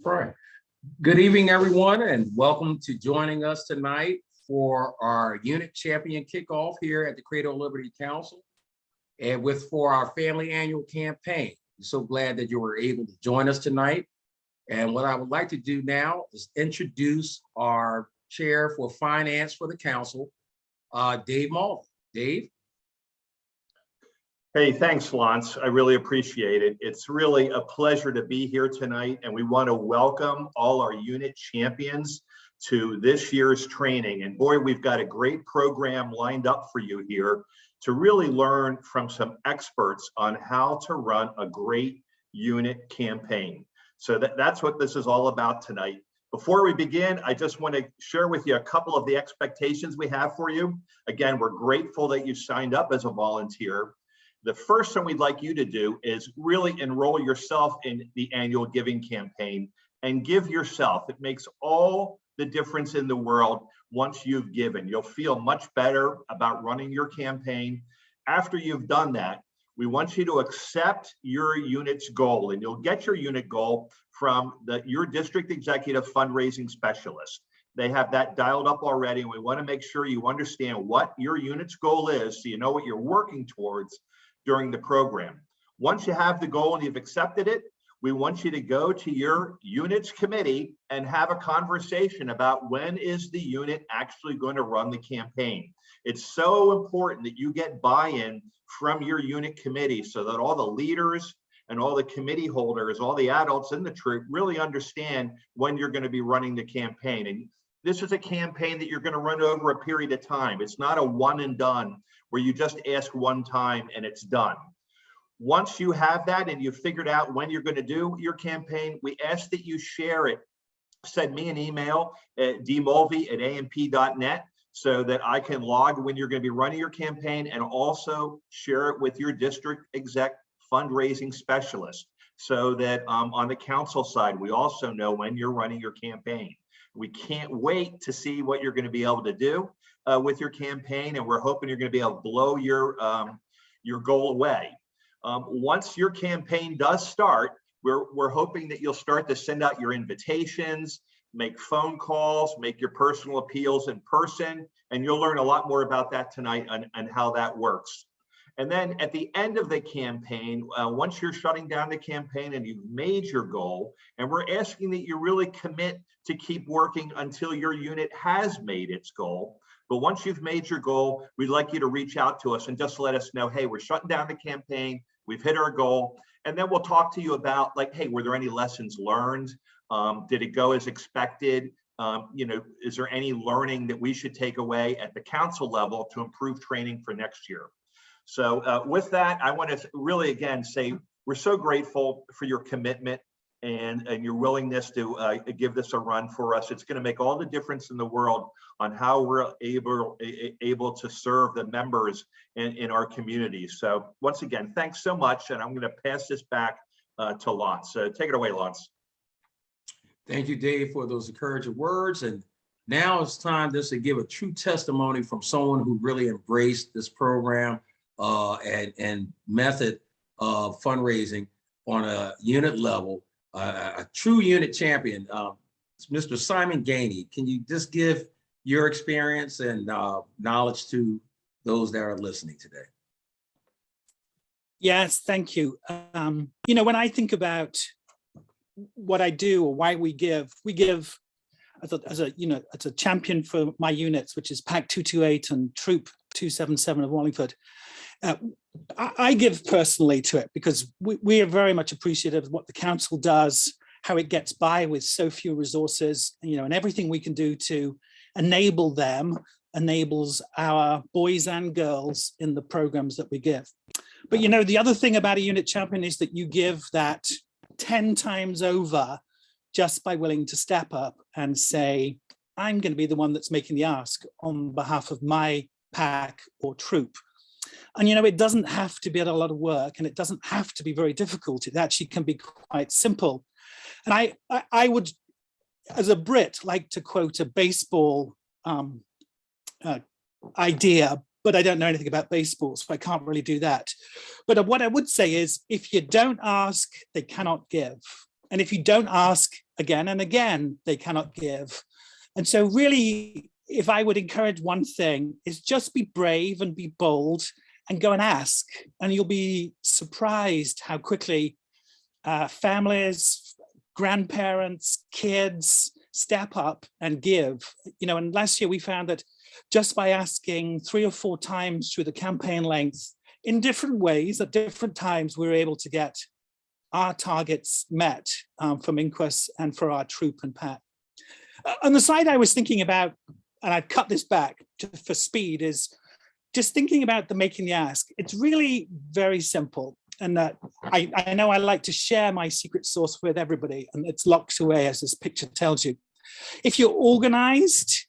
Right. Good evening, everyone, and welcome to joining us tonight for our unit champion kickoff here at the Cradle of Liberty Council and for our family annual campaign. I'm so glad that you were able to join us tonight. And what I would like to do now is introduce our chair for finance for the council, Dave Mulvey. Dave? Hey, thanks, Lance. I really appreciate it. It's really a pleasure to be here tonight, and we want to welcome all our unit champions to this year's training. And boy, we've got a great program lined up for you here to really learn from some experts on how to run a great unit campaign. So that's what this is all about tonight. Before we begin, I just want to share with you a couple of the expectations we have for you. Again, we're grateful that you signed up as a volunteer. The first thing we'd like you to do is really enroll yourself in the annual giving campaign and give yourself. It makes all the difference in the world once you've given. You'll feel much better about running your campaign. After you've done that, we want you to accept your unit's goal, and you'll get your unit goal from your district executive fundraising specialist. They have that dialed up already, and we want to make sure you understand what your unit's goal is so you know what you're working towards during the program. Once you have the goal and you've accepted it, we want you to go to your unit's committee and have a conversation about when is the unit actually going to run the campaign. It's so important that you get buy-in from your unit committee so that all the leaders and all the committee holders, all the adults in the troop really understand when you're going to be running the campaign. And this is a campaign that you're going to run over a period of time. It's not a one and done where you just ask one time and it's done. Once you have that and you've figured out when you're going to do your campaign, we ask that you share it. Send me an email at dmulvey@amp.net so that I can log when you're going to be running your campaign, and also share it with your district exec fundraising specialist so that on the council side, we also know when you're running your campaign. We can't wait to see what you're going to be able to do with your campaign, and we're hoping you're going to be able to blow your goal away. Once your campaign does start, we're hoping that you'll start to send out your invitations, make phone calls, make your personal appeals in person, and you'll learn a lot more about that tonight and how that works. And then at the end of the campaign, once you're shutting down the campaign and you've made your goal, and we're asking that you really commit to keep working until your unit has made its goal. But once you've made your goal, we'd like you to reach out to us and just let us know, hey, we're shutting down the campaign, we've hit our goal. And then we'll talk to you about, like, hey, were there any lessons learned? Did it go as expected? Is there any learning that we should take away at the council level to improve training for next year? So with that, I want to really, again, say we're so grateful for your commitment and your willingness to give this a run for us. It's going to make all the difference in the world on how we're able to serve the members in our community. So once again, thanks so much. And I'm going to pass this back to Lance. So take it away, Lance. Thank you, Dave, for those encouraging words. And now it's time just to give a true testimony from someone who really embraced this program and method of fundraising on a unit level. A true unit champion, Mr. Simon Gainey. Can you just give your experience and knowledge to those that are listening today? Yes, thank you. When I think about what I do or why we give as a champion for my units, which is PAC 228 and Troop 277 of Wallingford. I give personally to it because we are very much appreciative of what the council does, how it gets by with so few resources, and everything we can do to enable them enables our boys and girls in the programs that we give. But the other thing about a unit champion is that you give that 10 times over just by willing to step up and say, I'm going to be the one that's making the ask on behalf of my PAC or troop. And it doesn't have to be a lot of work, and it doesn't have to be very difficult. It actually can be quite simple. And I would, as a Brit, like to quote a baseball idea, but I don't know anything about baseball, so I can't really do that. But what I would say is, if you don't ask, they cannot give. And if you don't ask again and again, they cannot give. And so really, if I would encourage one thing, is just be brave and be bold and go and ask. And you'll be surprised how quickly families, grandparents, kids step up and give. And last year we found that just by asking 3 or 4 times through the campaign length in different ways at different times, we were able to get our targets met from Inquest and for our troop and pack. On the side I was thinking about, and I've cut this back for speed, is just thinking about the making the ask. It's really very simple. And I know I like to share my secret sauce with everybody, and it's locked away, as this picture tells you. If you're organized,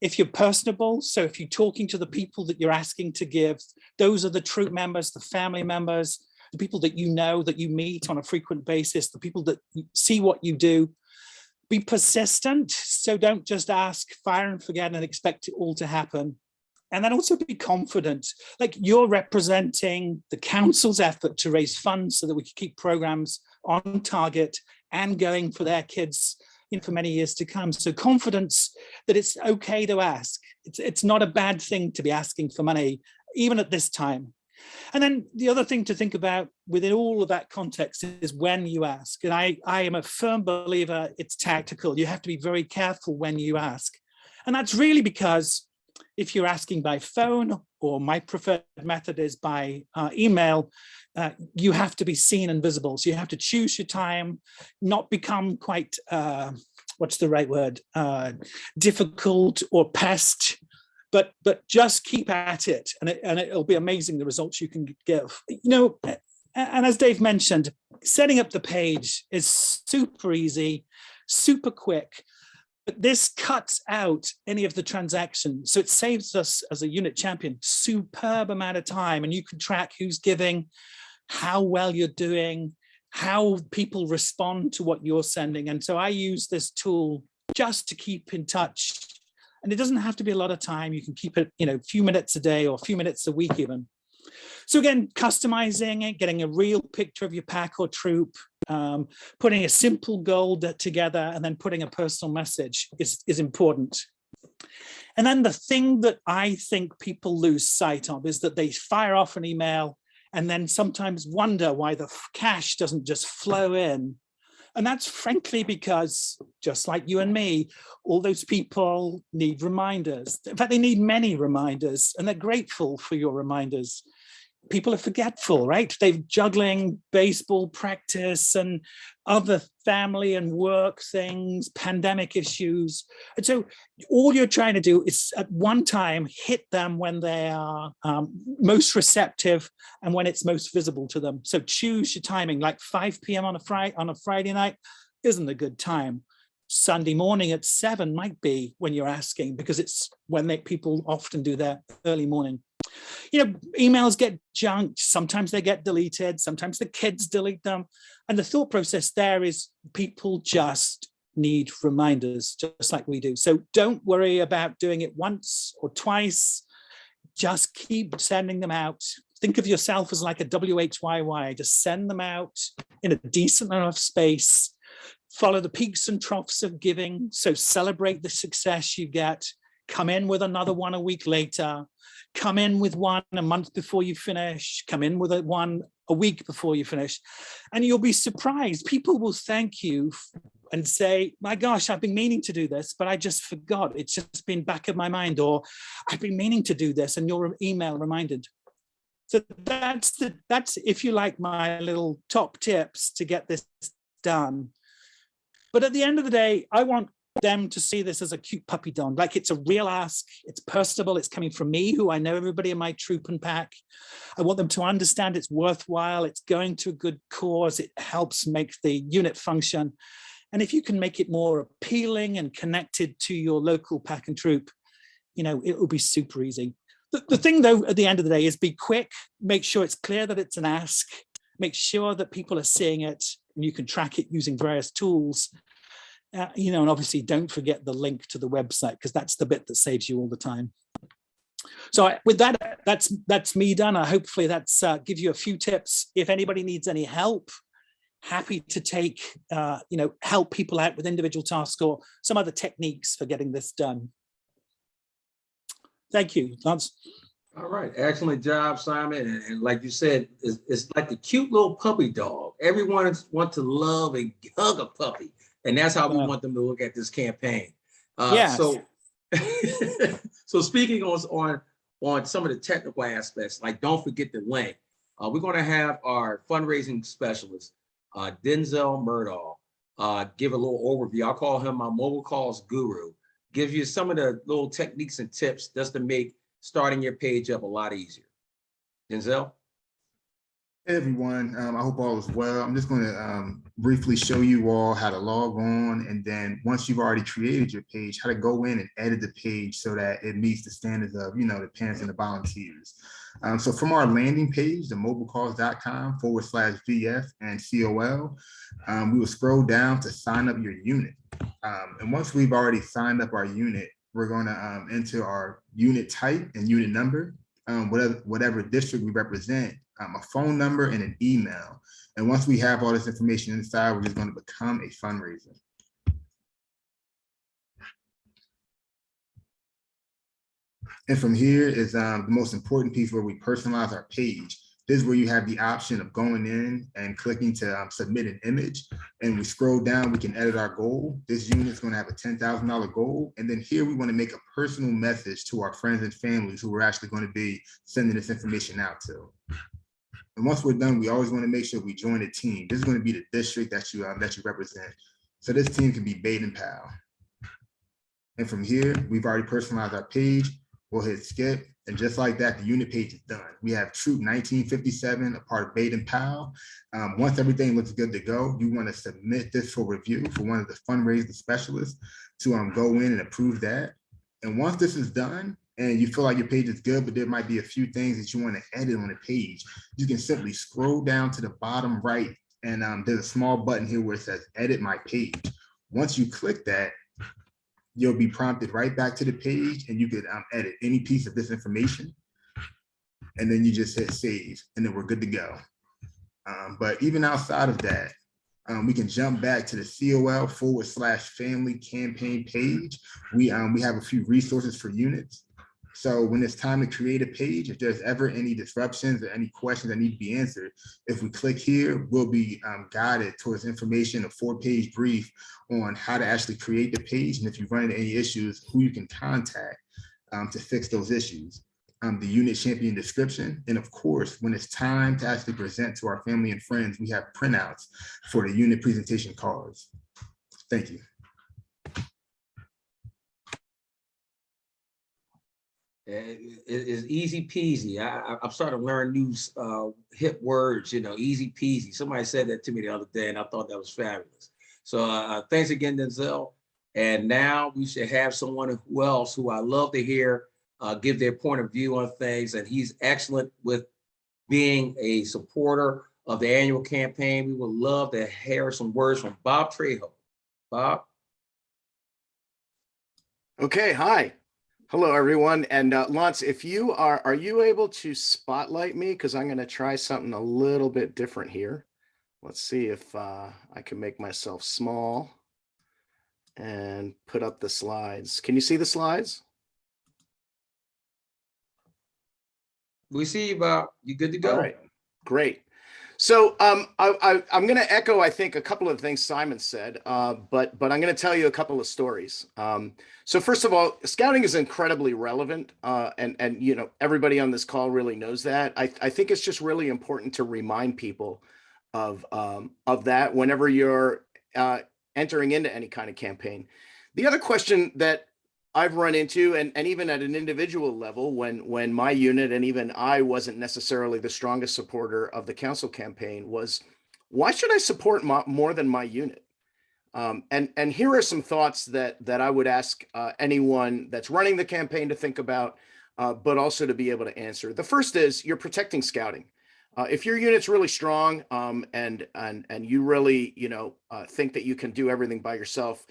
if you're personable, so if you're talking to the people that you're asking to give, those are the troop members, the family members, the people that you know, that you meet on a frequent basis, the people that see what you do. Be persistent, so don't just ask, fire and forget, and expect it all to happen. And then also be confident, like you're representing the council's effort to raise funds so that we can keep programs on target and going for their kids for many years to come. So confidence that it's okay to ask. It's not a bad thing to be asking for money, even at this time. And then the other thing to think about within all of that context is when you ask. And I am a firm believer it's tactical. You have to be very careful when you ask. And that's really because if you're asking by phone, or my preferred method is by email, you have to be seen and visible. So you have to choose your time, not become quite, what's the right word, difficult or pest, but just keep at it, and it'll be amazing the results you can give. And as Dave mentioned, setting up the page is super easy, super quick. But this cuts out any of the transactions. So it saves us as a unit champion superb amount of time, and you can track who's giving, how well you're doing, how people respond to what you're sending. And so I use this tool just to keep in touch. And it doesn't have to be a lot of time. You can keep it, a few minutes a day or a few minutes a week even. So again, customizing it, getting a real picture of your pack or troop, putting a simple goal together, and then putting a personal message is important. And then the thing that I think people lose sight of is that they fire off an email and then sometimes wonder why the cash doesn't just flow in. And that's frankly because, just like you and me, all those people need reminders. In fact, they need many reminders, and they're grateful for your reminders. People are forgetful, right? They're juggling baseball practice and other family and work things, pandemic issues. And so all you're trying to do is at one time hit them when they are most receptive and when it's most visible to them. So choose your timing, like 5 p.m. on a Friday night isn't a good time. Sunday morning at 7 might be when you're asking, because it's when people often do their early morning. Emails get junked, sometimes they get deleted, sometimes the kids delete them. And the thought process there is people just need reminders, just like we do. So don't worry about doing it once or twice, just keep sending them out. Think of yourself as like a WHYY, just send them out in a decent enough space, follow the peaks and troughs of giving. So celebrate the success you get, come in with another one a week later, come in with one a month before you finish, come in with one a week before you finish, and you'll be surprised. People will thank you and say, my gosh, I've been meaning to do this, but I just forgot. It's just been back of my mind, or I've been meaning to do this, and your email reminded. So that's, if you like, my little top tips to get this done. But at the end of the day, I want them to see this as a cute puppy dog, like it's a real ask, it's personable, it's coming from me, who I know everybody in my troop and pack. I want them to understand it's worthwhile, it's going to a good cause, it helps make the unit function. And if you can make it more appealing and connected to your local pack and troop, it will be super easy. The thing though, at the end of the day, is be quick, make sure it's clear that it's an ask, make sure that people are seeing it, and you can track it using various tools. And obviously don't forget the link to the website, because that's the bit that saves you all the time. So with that, that's me done. Hopefully that's give you a few tips. If anybody needs any help, happy to take, help people out with individual tasks or some other techniques for getting this done. Thank you, Lance. All right, excellent job, Simon. And like you said, it's like the cute little puppy dog. Everyone wants to love and hug a puppy, and that's how we want them to look at this campaign. Yes. So speaking on some of the technical aspects, like don't forget the link. We're going to have our fundraising specialist, Denzel Murdaugh, give a little overview. I'll call him my mobile calls guru. Gives you some of the little techniques and tips just to make starting your page up a lot easier. Denzel? Hey everyone, I hope all is well. I'm just going to briefly show you all how to log on, and then once you've already created your page, how to go in and edit the page so that it meets the standards of, the parents and the volunteers. So from our landing page, the mobilecalls.com/VF and COL, we will scroll down to sign up your unit. And once we've already signed up our unit, we're going to enter our unit type and unit number, whatever district we represent, a phone number and an email. And once we have all this information inside, we're just going to become a fundraiser. And from here is the most important piece where we personalize our page. This is where you have the option of going in and clicking to submit an image. And we scroll down, we can edit our goal. This unit is going to have a $10,000 goal. And then here we want to make a personal message to our friends and families who we're actually going to be sending this information out to. And once we're done, we always want to make sure we join a team. This is going to be the district that you represent. So this team can be Baden Powell. And from here, we've already personalized our page. We'll hit skip. And just like that, the unit page is done. We have Troop 1957, a part of Baden Powell. Once everything looks good to go, you want to submit this for review for one of the fundraising specialists to go in and approve that. And once this is done, and you feel like your page is good, but there might be a few things that you want to edit on the page, you can simply scroll down to the bottom right, and there's a small button here where it says edit my page. Once you click that, you'll be prompted right back to the page, and you could edit any piece of this information. And then you just hit save, and then we're good to go. But even outside of that, we can jump back to the COL/family campaign page. We have a few resources for units. So when it's time to create a page, if there's ever any disruptions or any questions that need to be answered, if we click here, we'll be guided towards information, a 4-page brief on how to actually create the page. And if you run into any issues, who you can contact to fix those issues. The unit champion description. And of course, when it's time to actually present to our family and friends, we have printouts for the unit presentation cards. Thank you. It's easy peasy. I'm starting to learn new hip words, easy peasy. Somebody said that to me the other day, and I thought that was fabulous. So thanks again, Denzel. And now we should have someone who I love to hear give their point of view on things. And he's excellent with being a supporter of the annual campaign. We would love to hear some words from Bob Trejo. Bob? Okay, hi. Hello, everyone. And Lance, if you are you able to spotlight me? Because I'm going to try something a little bit different here. Let's see if I can make myself small and put up the slides. Can you see the slides? We see you, Bob. You good to go? All right, great. So I'm going to echo, I think, a couple of things Simon said, but I'm going to tell you a couple of stories. So first of all, scouting is incredibly relevant, and everybody on this call really knows that. I think it's just really important to remind people of that whenever you're entering into any kind of campaign. The other question that I've run into, and even at an individual level, when my unit and even I wasn't necessarily the strongest supporter of the council campaign, was why should I support more than my unit? And here are some thoughts that I would ask anyone that's running the campaign to think about, but also to be able to answer. The first is you're protecting scouting. If your unit's really strong and you really think that you can do everything by yourself,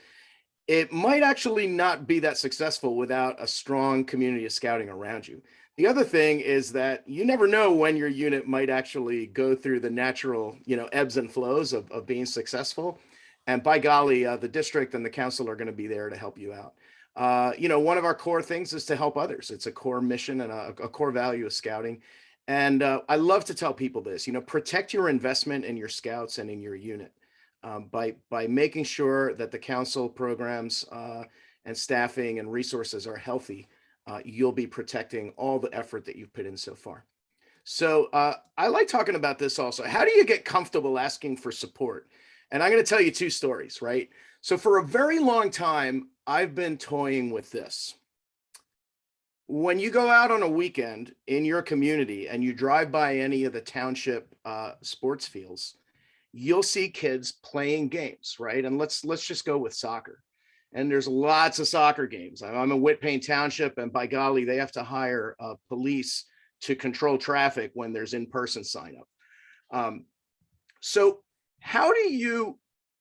it might actually not be that successful without a strong community of scouting around you. The other thing is that you never know when your unit might actually go through the natural, ebbs and flows of being successful. And by golly, the district and the council are going to be there to help you out. One of our core things is to help others. It's a core mission and a core value of scouting. And I love to tell people this, protect your investment in your scouts and in your unit by making sure that the council programs and staffing and resources are healthy. You'll be protecting all the effort that you've put in so far. So I like talking about this also. How do you get comfortable asking for support? And I'm going to tell you two stories, right? So for a very long time, I've been toying with this. When you go out on a weekend in your community and you drive by any of the township sports fields, you'll see kids playing games, right? And let's just go with soccer. And there's lots of soccer games. I'm in Whitpain Township, and by golly, they have to hire police to control traffic when there's in-person sign up. So how do you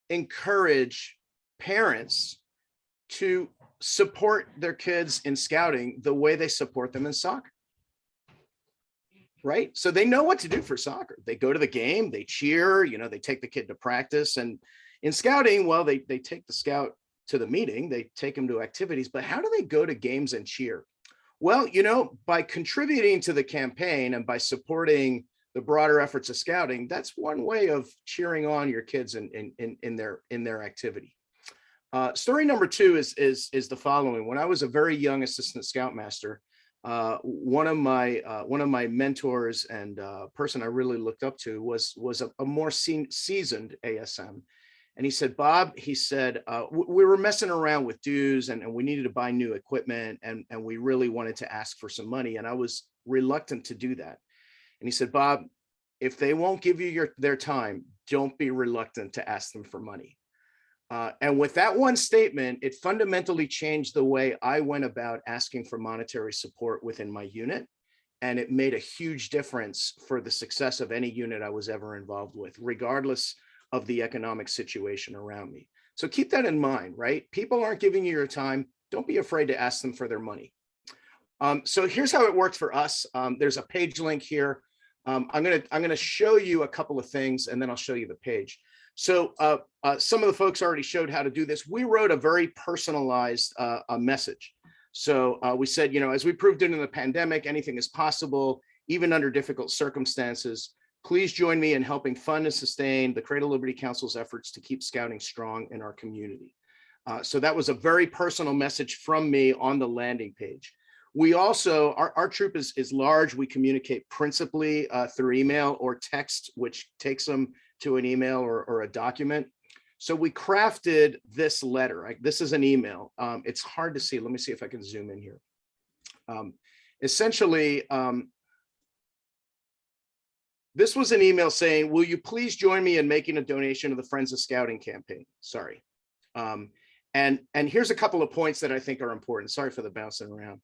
encourage parents to support their kids in scouting the way they support them in soccer? Right? So they know what to do for soccer. They go to the game, they cheer, they take the kid to practice. And in scouting, well, they take the scout to the meeting, they take them to activities, but how do they go to games and cheer? Well, by contributing to the campaign and by supporting the broader efforts of scouting, that's one way of cheering on your kids in their activity. Story number two is the following. When I was a very young assistant scoutmaster, one of my mentors and person I really looked up to was a more seasoned ASM. And he said, Bob, we were messing around with dues and we needed to buy new equipment and we really wanted to ask for some money. And I was reluctant to do that. And he said, Bob, if they won't give you their time, don't be reluctant to ask them for money. And with that one statement, it fundamentally changed the way I went about asking for monetary support within my unit. And it made a huge difference for the success of any unit I was ever involved with, regardless of the economic situation around me. So keep that in mind, right? People aren't giving you your time. Don't be afraid to ask them for their money. So here's how it works for us. There's a page link here. I'm gonna show you a couple of things and then I'll show you the page. So some of the folks already showed how to do this. We wrote a very personalized message. So we said, as we proved it in the pandemic, anything is possible, even under difficult circumstances. Please join me in helping fund and sustain the Cradle Liberty Council's efforts to keep scouting strong in our community. So that was a very personal message from me on the landing page. We also, our troop is large. We communicate principally through email or text, which takes them to an email or a document. So we crafted this letter. This is an email. It's hard to see. Let me see if I can zoom in here. Essentially, this was an email saying, will you please join me in making a donation to the Friends of Scouting campaign? Sorry. And here's a couple of points that I think are important. Sorry for the bouncing around.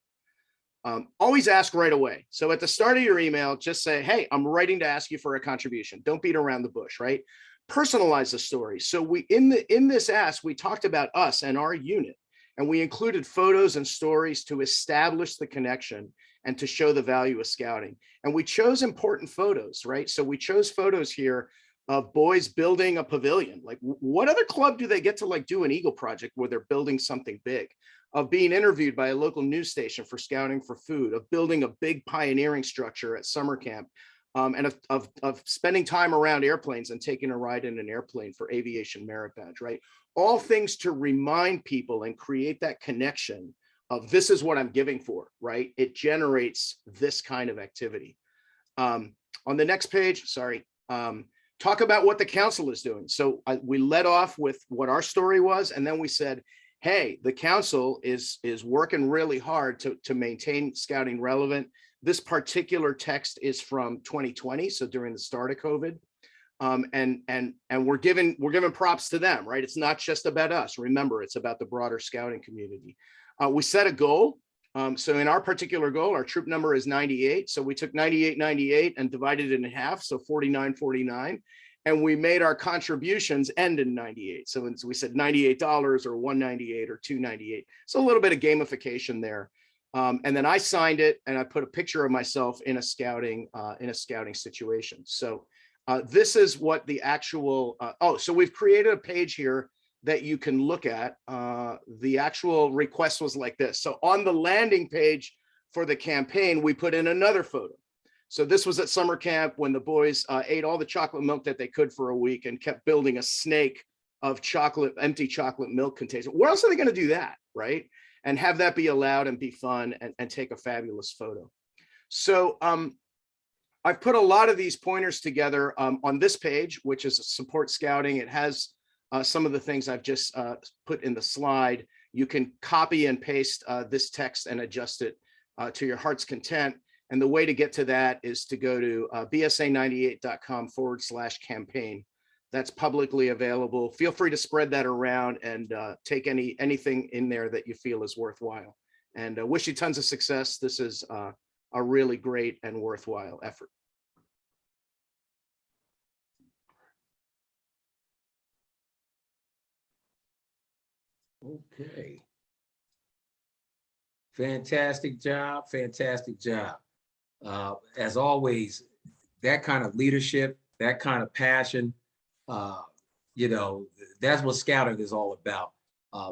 Always ask right away. So at the start of your email, just say, hey, I'm writing to ask you for a contribution. Don't beat around the bush, right? Personalize the story. So we in this ask, we talked about us and our unit, and we included photos and stories to establish the connection and to show the value of scouting. And we chose important photos, right? So we chose photos here of boys building a pavilion. Like, what other club do they get to do an Eagle project where they're building something big? Of being interviewed by a local news station for scouting for food, of building a big pioneering structure at summer camp, and of spending time around airplanes and taking a ride in an airplane for aviation merit badge, right? All things to remind people and create that connection of this is what I'm giving for, right? It generates this kind of activity. On the next page, sorry, talk about what the council is doing. So we led off with what our story was, and then we said, hey, the council is working really hard to maintain scouting relevant. This particular text is from 2020, so during the start of COVID. And we're giving props to them, right? It's not just about us. Remember, it's about the broader scouting community. We set a goal. So in our particular goal, our troop number is 98. So we took 98, 98 and divided it in half, so 49, 49. and we made our contributions end in 98. So we said $98 or $198 or $298. So a little bit of gamification there. And then I signed it and I put a picture of myself in a scouting situation. So this is what the actual, so we've created a page here that you can look at. The actual request was like this. So on the landing page for the campaign, we put in another photo. So this was at summer camp when the boys ate all the chocolate milk that they could for a week and kept building a snake of empty chocolate milk containers. Where else are they going to do that, right? And have that be allowed and be fun and take a fabulous photo. So I've put a lot of these pointers together on this page, which is support scouting. It has some of the things I've just put in the slide. You can copy and paste this text and adjust it to your heart's content. And the way to get to that is to go to bsa98.com/campaign. That's publicly available. Feel free to spread that around and take anything in there that you feel is worthwhile. And wish you tons of success. This is a really great and worthwhile effort. Okay. Fantastic job. Fantastic job. As always, that kind of leadership, that kind of passion, you know, that's what scouting is all about.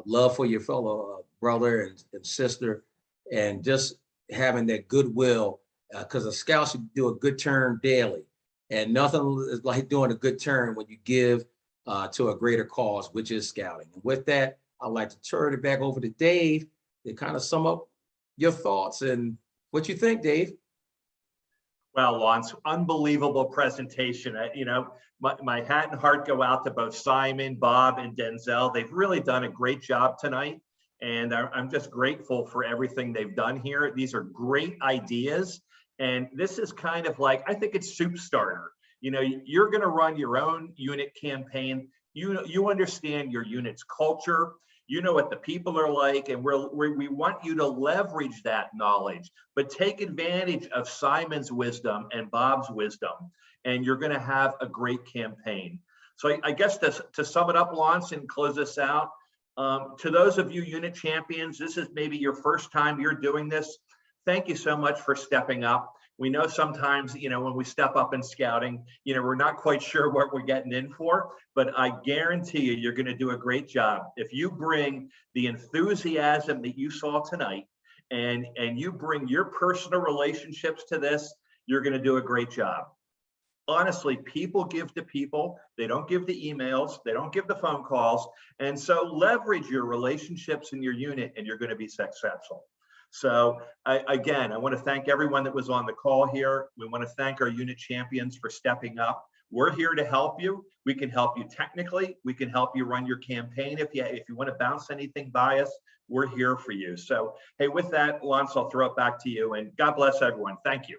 Love for your fellow brother and sister, and just having that goodwill, because a scout should do a good turn daily. And nothing is like doing a good turn when you give to a greater cause, which is scouting. And with that, I'd like to turn it back over to Dave to kind of sum up your thoughts and what you think, Dave. Well, Lance, unbelievable presentation. You know, my hat and heart go out to both Simon, Bob, and Denzel. They've really done a great job tonight. And I'm just grateful for everything they've done here. These are great ideas. And this is kind of like, I think it's soup starter. You know, you're going to run your own unit campaign. You understand your unit's culture. You know what the people are like, and we want you to leverage that knowledge, but take advantage of Simon's wisdom and Bob's wisdom, and you're going to have a great campaign. So I guess to sum it up, Lance, and close this out, to those of you unit champions, this is maybe your first time you're doing this. Thank you so much for stepping up. We know sometimes, you know, when we step up in scouting, you know, we're not quite sure what we're getting in for, but I guarantee you, you're going to do a great job. If you bring the enthusiasm that you saw tonight and you bring your personal relationships to this, you're going to do a great job. Honestly, people give to people. They don't give the emails. They don't give the phone calls. And so leverage your relationships in your unit and you're going to be successful. So again, I want to thank everyone that was on the call here. We want to thank our unit champions for stepping up. We're here to help you. We can help you technically. We can help you run your campaign. If you want to bounce anything by us, we're here for you. So, hey, with that, Lance, I'll throw it back to you, and God bless everyone. Thank you.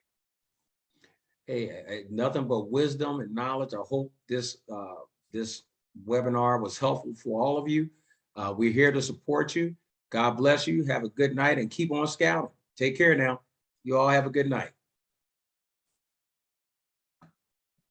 Hey, nothing but wisdom and knowledge. I hope this webinar was helpful for all of you. We're here to support you. God bless you. Have a good night and keep on scouting. Take care now. You all have a good night.